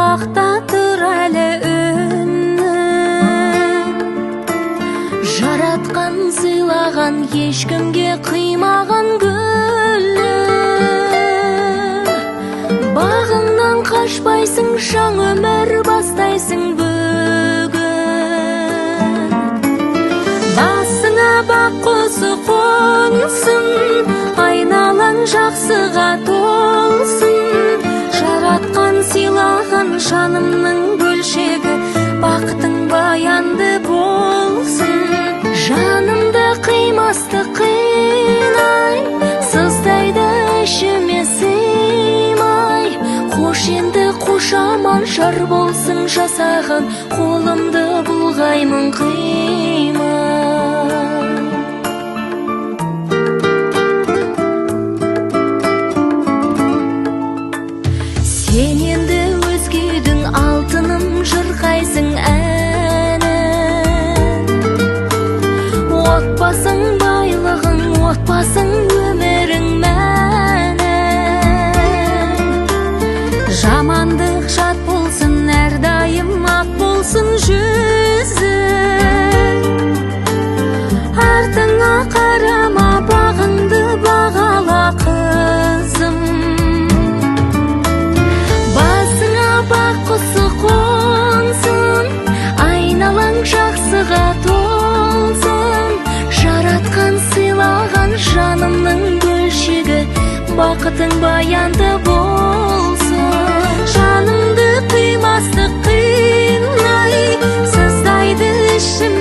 сақта тұр әлі үнін. Жаратқан сыйлаған ешкімге қимаған гүлі. Бағыңнан қашпайсың, жаңа өмір бастайсың бүгін. Басыңа бақ құсы қонсын, айналаң жақсыға толсын. Жаратқан сыйлаған жанымның бөлшегі, бақытың баянды болсын. Жанымды қимасты қинай, сыздайды ішіме сыймай. Қош енді қош аман жар болсын жасаған, қолымды бұлғаймын қимай. Сен енді өзгедің алтыным жырқайсың әнін. Отбасың байлығың, отбасың өмірің мәні. Жамандық жат болсын, әрдайым ақ болсын жүзің. Артыңа қарама, бағыңды бағала қызым. Басыңа бақ құсы қонсын, айналаң жақсыға толсын. Жаратқан сыйлаған жанымның бөлшегі, бақытың баянды болсын. Жанымды қимасты қинай, сыздайды ішім